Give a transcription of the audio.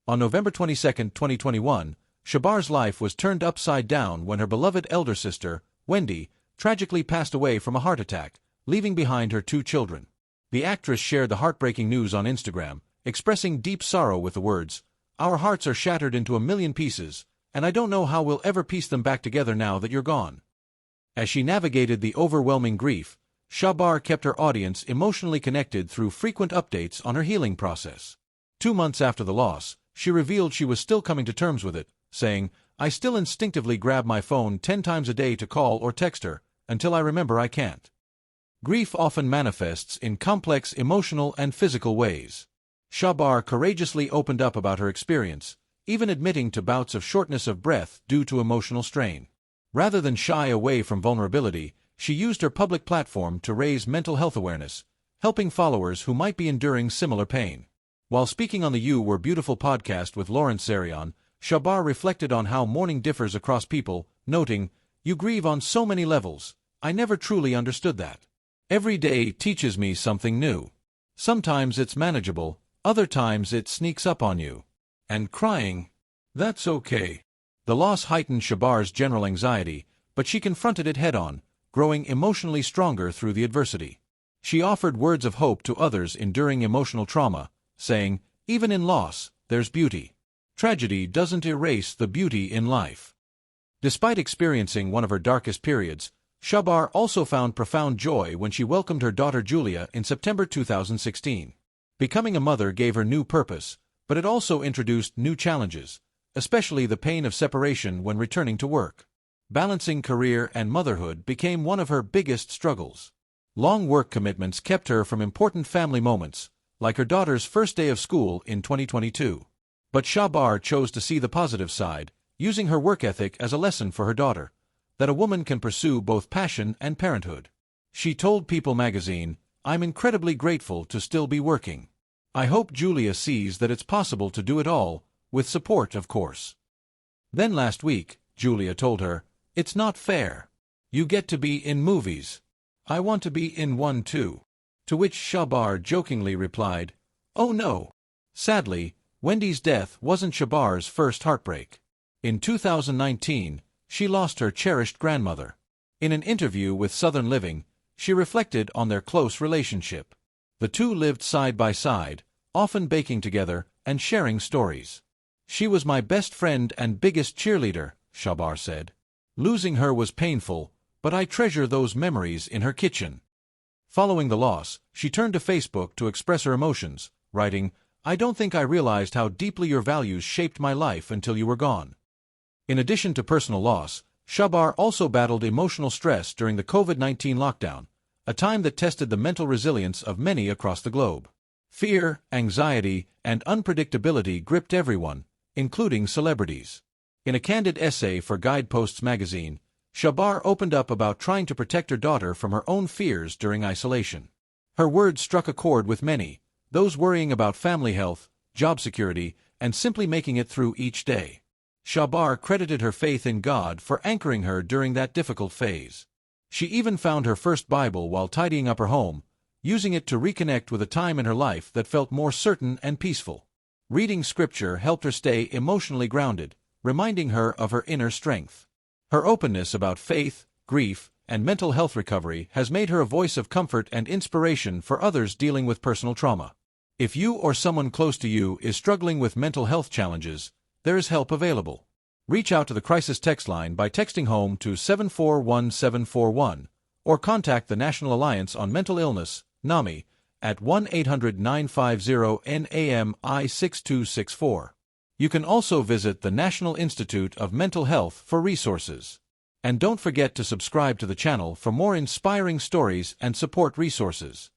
On November 22, 2021, Chabert's life was turned upside down when her beloved elder sister, Wendy, tragically passed away from a heart attack, leaving behind her 2 children. The actress shared the heartbreaking news on Instagram, expressing deep sorrow with the words, "Our hearts are shattered into a million pieces, and I don't know how we'll ever piece them back together now that you're gone." As she navigated the overwhelming grief, Chabert kept her audience emotionally connected through frequent updates on her healing process. 2 months after the loss, she revealed she was still coming to terms with it, saying, "I still instinctively grab my phone 10 times a day to call or text her, until I remember I can't." Grief often manifests in complex emotional and physical ways. Chabert courageously opened up about her experience, even admitting to bouts of shortness of breath due to emotional strain. Rather than shy away from vulnerability, she used her public platform to raise mental health awareness, helping followers who might be enduring similar pain. While speaking on the You Were Beautiful podcast with Lawrence Zarian, Chabert reflected on how mourning differs across people, noting, "You grieve on so many levels. I never truly understood that. Every day teaches me something new. Sometimes it's manageable, other times it sneaks up on you. And crying, that's okay." The loss heightened Chabert's general anxiety, but she confronted it head-on, growing emotionally stronger through the adversity. She offered words of hope to others enduring emotional trauma, saying, "Even in loss, there's beauty. Tragedy doesn't erase the beauty in life." Despite experiencing one of her darkest periods, Chabert also found profound joy when she welcomed her daughter Julia in September 2016. Becoming a mother gave her new purpose, but it also introduced new challenges, especially the pain of separation when returning to work. Balancing career and motherhood became one of her biggest struggles. Long work commitments kept her from important family moments, like her daughter's first day of school in 2022. But Chabert chose to see the positive side, using her work ethic as a lesson for her daughter, that a woman can pursue both passion and parenthood. She told People magazine, "I'm incredibly grateful to still be working. I hope Julia sees that it's possible to do it all, with support of course." Then last week, Julia told her, "It's not fair. You get to be in movies. I want to be in one too." To which Chabert jokingly replied, "Oh no." Sadly, Wendy's death wasn't Chabert's first heartbreak. In 2019, she lost her cherished grandmother. In an interview with Southern Living, she reflected on their close relationship. The two lived side by side, often baking together and sharing stories. "She was my best friend and biggest cheerleader," Chabert said. "Losing her was painful, but I treasure those memories in her kitchen." Following the loss, she turned to Facebook to express her emotions, writing, "I don't think I realized how deeply your values shaped my life until you were gone." In addition to personal loss, Chabert also battled emotional stress during the COVID-19 lockdown, a time that tested the mental resilience of many across the globe. Fear, anxiety, and unpredictability gripped everyone, including celebrities. In a candid essay for Guideposts magazine, Chabert opened up about trying to protect her daughter from her own fears during isolation. Her words struck a chord with many, those worrying about family health, job security, and simply making it through each day. Chabert credited her faith in God for anchoring her during that difficult phase. She even found her first Bible while tidying up her home, using it to reconnect with a time in her life that felt more certain and peaceful. Reading scripture helped her stay emotionally grounded, reminding her of her inner strength. Her openness about faith, grief, and mental health recovery has made her a voice of comfort and inspiration for others dealing with personal trauma. If you or someone close to you is struggling with mental health challenges, there is help available. Reach out to the crisis text line by texting HOME to 741741 or contact the National Alliance on Mental Illness, NAMI, at 1-800-950-NAMI-6264. You can also visit the National Institute of Mental Health for resources. And don't forget to subscribe to the channel for more inspiring stories and support resources.